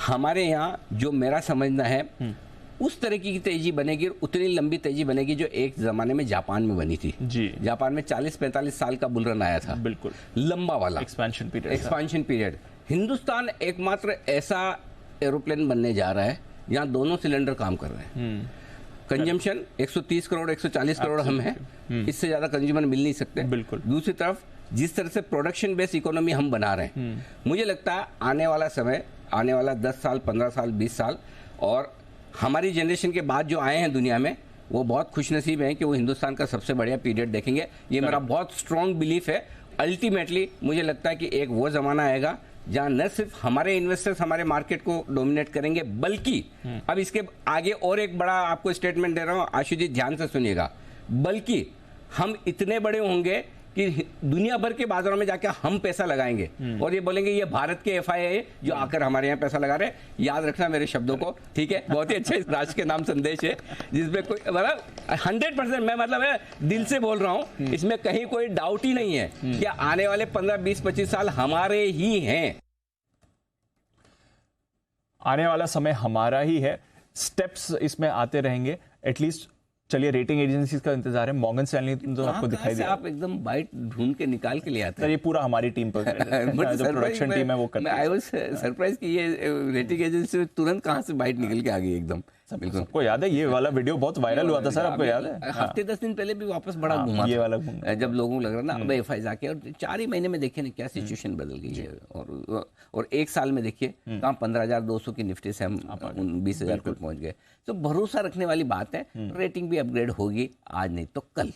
हमारे यहाँ जो मेरा समझना है उस तरह की तेजी बनेगी, उतनी लंबी तेजी बनेगी जो एक जमाने में जापान में बनी थी जी। जापान में 40-45 साल का बुल रन आया था, बिल्कुल लंबा वाला एक्सपेंशन पीरियड। हिंदुस्तान एकमात्र ऐसा एरोप्लेन बनने जा रहा है जहाँ दोनों सिलेंडर काम कर रहे हैं। कंजम्पशन 130 करोड़ 140 करोड़ हम हैं, इससे ज्यादा कंज्यूमर मिल नहीं सकते। बिल्कुल। दूसरी तरफ जिस तरह से प्रोडक्शन बेस्ड इकोनॉमी हम बना रहे हैं, मुझे लगता है आने वाला समय, आने वाला 10 साल 15 साल 20 साल और हमारी जनरेशन के बाद जो आए हैं दुनिया में, वो बहुत खुशनसीब हैं कि वो हिंदुस्तान का सबसे बढ़िया पीरियड देखेंगे। ये मेरा बहुत स्ट्रॉन्ग बिलीफ है। अल्टीमेटली मुझे लगता है कि एक वो जमाना आएगा जहां न सिर्फ हमारे इन्वेस्टर्स हमारे मार्केट को डोमिनेट करेंगे, बल्कि अब इसके आगे और एक बड़ा आपको स्टेटमेंट दे रहा हूं, आशु जी ध्यान से सुनिएगा, बल्कि हम इतने बड़े होंगे कि दुनिया भर के बाजारों में जाके हम पैसा लगाएंगे और ये बोलेंगे ये भारत के एफआईआई है जो आकर हमारे यहाँ पैसा लगा रहे हैं। याद रखना मेरे शब्दों को, ठीक है? बहुत ही अच्छा इस राष्ट्र के नाम संदेश है जिसमें कोई मतलब 100% मैं मतलब है दिल से बोल रहा हूँ, इसमें कहीं कोई डाउट ही नहीं है कि आने वाले 15 20 25 साल हमारे ही हैं। आने वाला समय हमारा ही है। स्टेप्स इसमें आते रहेंगे एटलीस्ट। चलिए, रेटिंग एजेंसीज का इंतजार है। मॉर्गन स्टैनली तो आपको दिखाई दे, आप एकदम बाइट ढूंढ के निकाल के ले आते हैं। ये पूरा हमारी टीम पर जो प्रोडक्शन टीम है वो करती है। आई वाज सरप्राइज कि ये रेटिंग एजेंसी में तुरंत कहां से बाइट निकल के आ गई एकदम। बिल्कुल, सबको याद है ये वाला वीडियो बहुत वायरल हुआ था सर, आपको याद है? हफ्ते 10 दिन पहले भी वापस बड़ा घूमा ये था, वाला घूमा जब लोगों को लग रहा ना अब एफआई जाके, और 4 ही महीने में देखिए ना क्या सिचुएशन बदल गई है। और एक साल में देखिए कहाँ 15,200 की निफ्टी से हम 20,000 पर पहुंच गए। तो भरोसा रखने वाली बात है। रेटिंग भी अपग्रेड होगी, आज नहीं तो कल।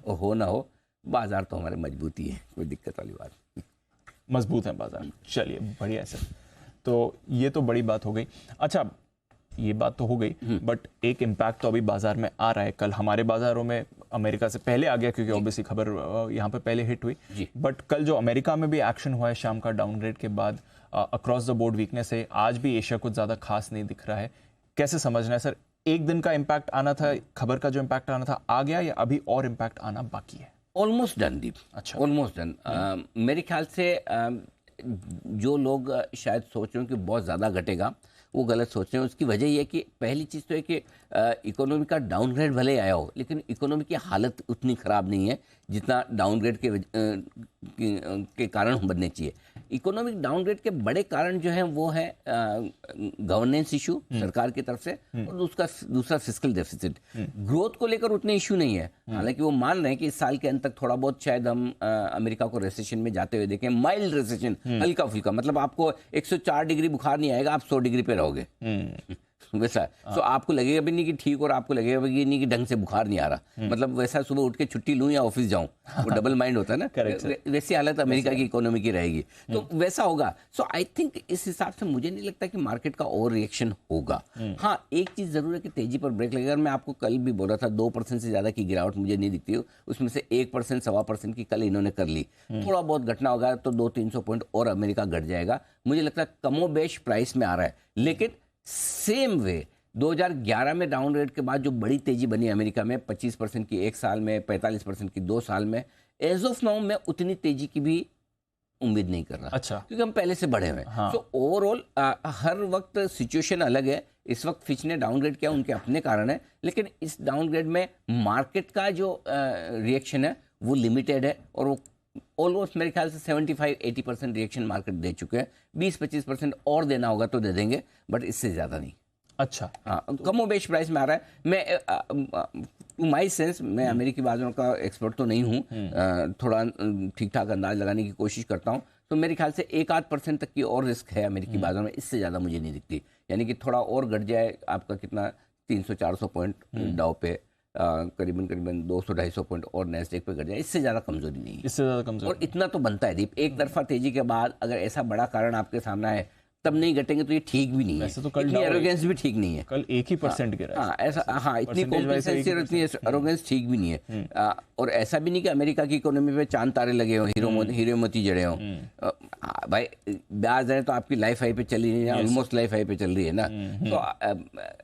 और हो ना हो, बाजार तो हमारे मजबूती है, कोई दिक्कत वाली बात नहीं। मजबूत है बाजार। चलिए, बढ़िया सर। तो ये तो बड़ी बात हो गई। अच्छा, ये बात तो हो गई, बट एक इम्पैक्ट तो अभी बाजार में आ रहा है। कल हमारे बाजारों में अमेरिका से पहले आ गया क्योंकि ऑब्वियसली खबर यहाँ पे पहले हिट हुई, बट कल जो अमेरिका में भी एक्शन हुआ है शाम का डाउनग्रेड के बाद, अक्रॉस द बोर्ड वीकनेस है। आज भी एशिया कुछ ज़्यादा खास नहीं दिख रहा है। कैसे समझना है सर? एक दिन का इम्पैक्ट आना था, खबर का जो इम्पैक्ट आना था आ गया, या अभी और इम्पैक्ट आना बाकी है? ऑलमोस्ट डन दीप। अच्छा, ऑलमोस्ट डन। मेरे ख्याल से जो लोग शायद सोच रहे हैं कि बहुत ज़्यादा घटेगा, वो गलत सोच रहे हैं। उसकी वजह यह है कि पहली चीज़ तो है कि इकोनॉमी का डाउनग्रेड भले आया हो, लेकिन इकोनॉमी की हालत उतनी ख़राब नहीं है जितना डाउनग्रेड के कारण बनने चाहिए। इकोनॉमिक डाउनग्रेड के बड़े कारण जो हैं वो है गवर्नेंस इशू सरकार की तरफ से, और दूसरा फिस्कल डेफिसिट। ग्रोथ को लेकर उतने इशू नहीं है, हालांकि वो मान रहे हैं कि इस साल के अंत तक थोड़ा बहुत शायद हम अमेरिका को रिसेशन में जाते हुए देखें। माइल्ड रिसेशन, हल्का फुल्का, मतलब आपको 104 डिग्री बुखार नहीं आएगा, आप 100 डिग्री पे रहोगे वैसा। तो आपको लगेगा भी नहीं कि ठीक, और आपको लगेगा भी नहीं कि ढंग से बुखार नहीं आ रहा। मतलब वैसा सुबह उठ के छुट्टी लूं या ऑफिस जाऊं, वो डबल माइंड होता है ना। वैसी हालत अमेरिका की इकोनॉमी की रहेगी, तो वैसा होगा। सो आई थिंक इस हिसाब से मुझे नहीं लगता कि मार्केट का ओवर रिएक्शन होगा। हाँ, एक चीज जरूर है कि तेजी पर ब्रेक लगेगा। मैं आपको कल भी बोल रहा था 2% से ज्यादा की गिरावट मुझे नहीं दिखती है, उसमें से 1% 1.25% की कल इन्होंने कर ली। थोड़ा बहुत घटना होगा तो 200-300 पॉइंट और अमेरिका घट जाएगा। मुझे लगता है कमोबेश प्राइस में आ रहा है, लेकिन सेम वे 2011 में डाउन रेट के बाद जो बड़ी तेजी बनी अमेरिका में 25% की एक साल में, 45% की 2 साल में, एज ऑफ नाउ मैं उतनी तेजी की भी उम्मीद नहीं कर रहा। अच्छा, क्योंकि हम पहले से बढ़े हुए हैं। तो ओवरऑल हर वक्त सिचुएशन अलग है। इस वक्त फिच ने डाउनग्रेड किया, उनके अपने कारण है, लेकिन इस डाउनग्रेड में मार्केट का जो रिएक्शन है वो लिमिटेड है, और वो ऑलमोस्ट मेरे ख्याल से 75-80% रिएक्शन मार्केट दे चुके हैं। 20-25% और देना होगा तो दे देंगे, बट इससे ज़्यादा नहीं। अच्छा, हाँ, कमोबेश प्राइस में आ रहा है। मैं टू माई सेंस, मैं अमेरिकी बाजारों का एक्सपर्ट तो नहीं हूँ, थोड़ा ठीक ठाक अंदाज लगाने की कोशिश करता हूँ, तो मेरे ख्याल से 1-8% तक की और रिस्क है अमेरिकी बाजारों में, इससे ज़्यादा मुझे नहीं दिखती। यानी कि थोड़ा और घट जाए आपका कितना 300-400 पॉइंट डाउ पे, करीबन 200-250 पॉइंट और नेस्डेक पे घट जाए, इससे ज़्यादा कमजोरी नहीं है। इससे ज़्यादा कमजोरी, और इतना तो बनता है दीप। एक तरफा तेजी के बाद अगर ऐसा बड़ा कारण आपके सामने है तब नहीं घटेंगे तो ये ठीक भी नहीं है। तो कल इतनी एरोगेंस भी ठीक नहीं है। कल 1% गिरा। हाँ, ऐसा, हाँ, इतनी कॉम्प्लेक्सेंसी और इतनी एरोगेंस ठीक भी नहीं है। और ऐसा भी नहीं कि अमेरिका की इकोनॉमी पे चांद तारे लगे हों, हीरे मोती जड़े हों। भाई, ब्याज दरें तो आपकी लाइफ हाई पे चल रही है, ऑलमोस्ट लाइफ हाई पे चल रही है ना। तो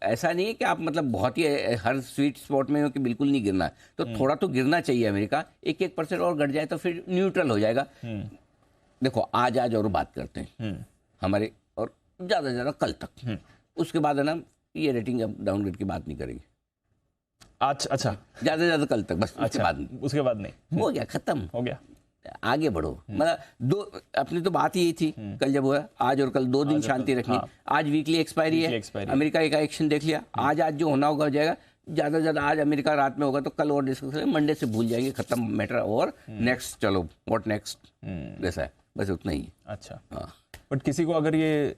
ऐसा नहीं है कि आप मतलब बहुत ही हर स्वीट स्पॉट में हो कि बिल्कुल नहीं गिरना, तो थोड़ा तो गिरना चाहिए अमेरिका। 1% और घट जाए तो फिर न्यूट्रल हो जाएगा। देखो, आज और बात करते हैं हमारे, और ज़्यादा से ज़्यादा कल तक। उसके बाद है ना ये रेटिंग अब डाउनग्रेड की बात नहीं करेंगे। अच्छा अच्छा, ज़्यादा से ज़्यादा कल तक, बस उसके अच्छा बाद नहीं। उसके बाद नहीं, हो गया, खत्म, हो गया। आगे बढ़ो। मतलब दो, अपनी तो बात यही थी कल जब हुआ, आज और कल 2 दिन शांति रखनी। हाँ। आज वीकली एक्सपायरी है, expiry अमेरिका का एक्शन देख लिया। आज जो होना होगा हो जाएगा। ज़्यादा से ज़्यादा आज अमेरिका रात में होगा तो कल और डिस्कस करेंगे, मंडे से भूल जाएंगे, खत्म मैटर। और नेक्स्ट चलो, व्हाट नेक्स्ट, वैसा है, बस उतना ही। अच्छा, हाँ, बट किसी को अगर ये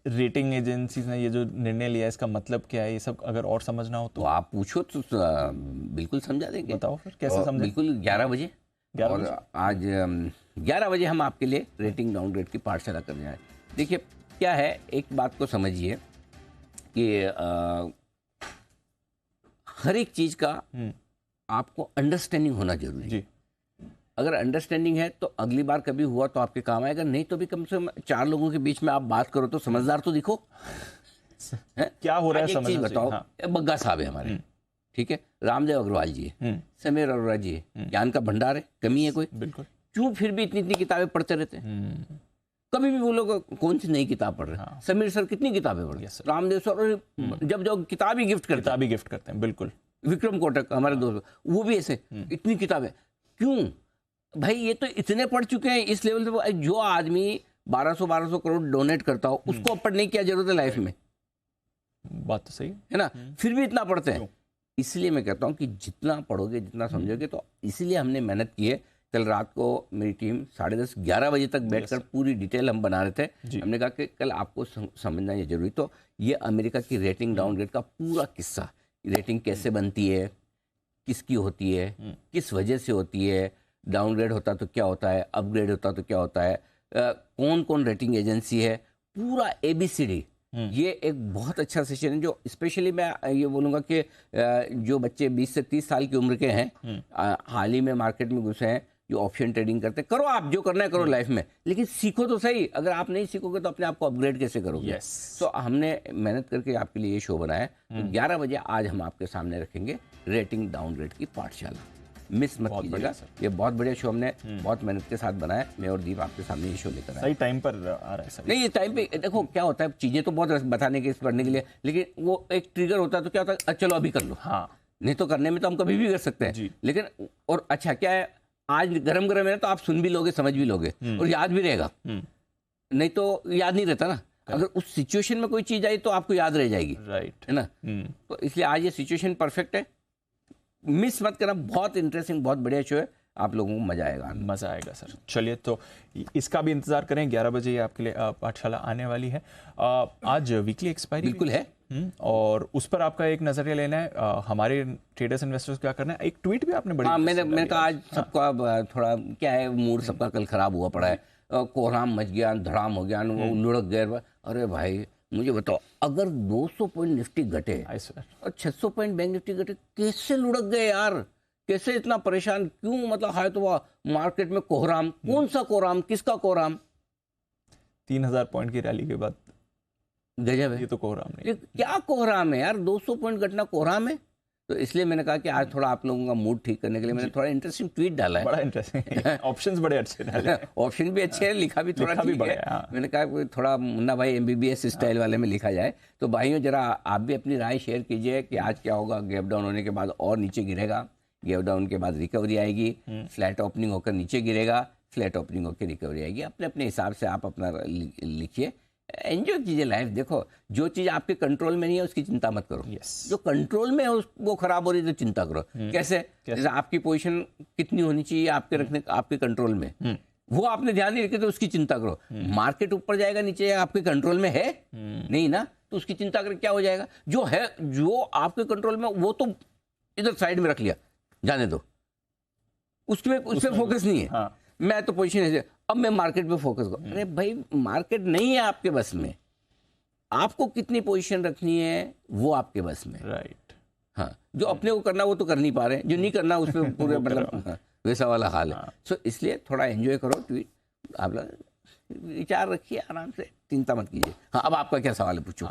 रेटिंग एजेंसीज ने ये जो निर्णय लिया है इसका मतलब क्या है, ये सब अगर और समझना हो तो तो आप पूछो तो बिल्कुल समझा देंगे। बताओ फिर कैसे और समझें? बिल्कुल 11 बजे। 11 और आज 11 बजे हम आपके लिए रेटिंग डाउनग्रेड की पाठशाला करने आए। देखिए क्या है, एक बात को समझिए कि हर एक चीज़ का आपको अंडरस्टैंडिंग होना जरूरी है। जी, अगर अंडरस्टैंडिंग है तो अगली बार कभी हुआ तो आपके काम आएगा, नहीं तो भी कम से कम 4 लोगों के बीच में आप बात करो तो समझदार तो दिखो। है? क्या हो रहा है आज एक चीज समझना बताओ, चाहिए। बग्गा साहब है हमारे, ठीक है, रामदेव अग्रवाल जी है, समीर अरोड़ा जी है, ज्ञान का भंडार है, कमी है कोई? बिल्कुल। क्यों फिर भी इतनी इतनी किताबें पढ़ते रहते हैं? कभी भी वो लोग कौन सी नई किताब पढ़ रहे हैं? समीर सर कितनी किताबें पढ़ रहे हैं? रामदेव सर जब जब किताब ही गिफ्ट करते हैं। किताब ही गिफ्ट करते हैं, बिल्कुल। विक्रम कोटक हमारे दोस्त, वो भी ऐसे, इतनी किताबें क्यों भाई? ये तो इतने पढ़ चुके हैं इस लेवल पे। जो आदमी 1200 करोड़ डोनेट करता हो उसको अब पढ़ने की क्या जरूरत है लाइफ में? बात तो सही है ना? फिर भी इतना पढ़ते हैं। इसलिए मैं कहता हूँ कि जितना पढ़ोगे, जितना समझोगे, तो इसीलिए हमने मेहनत की है। कल रात को मेरी टीम 10:30 11 बजे तक बैठकर पूरी डिटेल हम बना रहे थे। हमने कहा कि कल आपको समझना ये जरूरी। तो ये अमेरिका की रेटिंग डाउनग्रेड का पूरा किस्सा, रेटिंग कैसे बनती है, किसकी होती है, किस वजह से होती है, डाउनग्रेड होता तो क्या होता है, अपग्रेड होता तो क्या होता है, कौन कौन रेटिंग एजेंसी है, पूरा ABCD। ये एक बहुत अच्छा सेशन है जो स्पेशली मैं ये बोलूँगा कि जो बच्चे 20 से 30 साल की उम्र के हैं, हाल ही में मार्केट में घुसे हैं, जो ऑप्शन ट्रेडिंग करते हैं, करो आप जो करना है करो लाइफ में, लेकिन सीखो तो सही। अगर आप नहीं सीखोगे तो अपने आप को अपग्रेड कैसे करोगे? तो हमने मेहनत करके आपके लिए ये शो बनाया है। तो 11 बजे आज हम आपके सामने रखेंगे रेटिंग डाउनग्रेड की पाठशाला, मिस मत कीजिएगा। ये बहुत बढ़िया शो हमने बहुत मेहनत के साथ बनाया। मैं और दीप आपके सामने ये शो लेकर आए। सही टाइम पर आ रहा है सर। नहीं, ये टाइम पे देखो क्या होता है, चीजें तो बहुत बताने के, पढ़ने के लिए, लेकिन वो एक ट्रिगर होता है तो क्या होता है, चलो अभी कर लो। हाँ, नहीं तो करने में तो हम कभी भी कर सकते हैं, लेकिन और अच्छा क्या है, आज गरम गरम है ना तो आप सुन भी लोगे, समझ भी लोगे और याद भी रहेगा। नहीं तो याद नहीं रहता ना। अगर उस सिचुएशन में कोई चीज आई तो आपको याद रह जाएगी, राइट, है ना? तो इसलिए आज ये सिचुएशन परफेक्ट है, मिस मत करना। बहुत इंटरेस्टिंग, बहुत बढ़िया शो है, आप लोगों को मजा आएगा। मजा आएगा सर। चलिए, तो इसका भी इंतजार करें, 11 बजे ये आपके लिए पाठशाला आने वाली है। आज वीकली एक्सपायरी बिल्कुल है, और उस पर आपका एक नजरिया लेना है। हमारे ट्रेडर्स इन्वेस्टर्स क्या करना है? एक ट्वीट भी आपने बड़ी मैंने कहा आज सबका थोड़ा क्या है, मूड सबका कल खराब हुआ पड़ा है। कोहराम मच गया, धड़ाम हो गया, वो लुढ़क गए। अरे भाई मुझे बताओ, अगर 200 पॉइंट निफ्टी घटे और 600 पॉइंट बैंक निफ्टी घटे, कैसे लुढ़क गए यार? कैसे इतना परेशान क्यों? मतलब है तो मार्केट में कोहराम, कौन सा कोहराम, किसका कोहराम? 3000 पॉइंट की रैली के बाद गजब है। ये तो कोहराम नहीं, क्या कोहराम है यार? 200 पॉइंट घटना कोहराम है। तो इसलिए मैंने कहा कि आज थोड़ा आप लोगों का मूड ठीक करने के लिए मैंने थोड़ा इंटरेस्टिंग ट्वीट डाला है। बड़ा इंटरेस्टिंग ऑप्शंस बड़े अच्छे डाले। ऑप्शन भी अच्छे हैं, लिखा भी थोड़ा ठीक है। हाँ। मैंने कहा कोई थोड़ा मुन्ना भाई MBBS स्टाइल वाले में लिखा जाए। तो भाइयों जरा आप भी अपनी राय शेयर कीजिए कि आज क्या होगा। गैप डाउन होने के बाद और नीचे गिरेगा, गैप डाउन के बाद रिकवरी आएगी, फ्लैट ओपनिंग होकर नीचे गिरेगा, फ्लैट ओपनिंग होकर रिकवरी आएगी। अपने अपने हिसाब से आप अपना लिखिए, एंजॉय कीजिए लाइफ। देखो जो चीज आपके कंट्रोल में नहीं है उसकी चिंता मत करो, जो कंट्रोल में है वो खराब हो रही है तो चिंता करो। कैसे? जैसे आपकी पोजीशन कितनी होनी चाहिए आपके रखने, आपके कंट्रोल में, वो आपने ध्यान नहीं रखे तो उसकी चिंता करो। मार्केट ऊपर जाएगा नीचे जाएगा, आपके कंट्रोल में है नहीं ना, तो उसकी चिंता करके क्या हो जाएगा? जो है, जो आपके कंट्रोल में, वो तो इधर साइड में रख लिया, जाने दो, उस पर फोकस नहीं है। हाँ। मैं तो पोजीशन है, अब मैं मार्केट पे फोकस करूं। अरे भाई मार्केट नहीं है आपके बस में, आपको कितनी पोजीशन रखनी है वो आपके बस में। राइट। हाँ, जो अपने को करना वो तो कर नहीं पा रहे, जो नहीं करना उस पर पूरे मतलब हाँ, वैसा वाला हाल है। सो इसलिए थोड़ा एंजॉय करो, ट्वीट आप लोग विचार रखिए आराम से, चिंता मत कीजिए। हाँ, अब आपका क्या सवाल है, पूछो।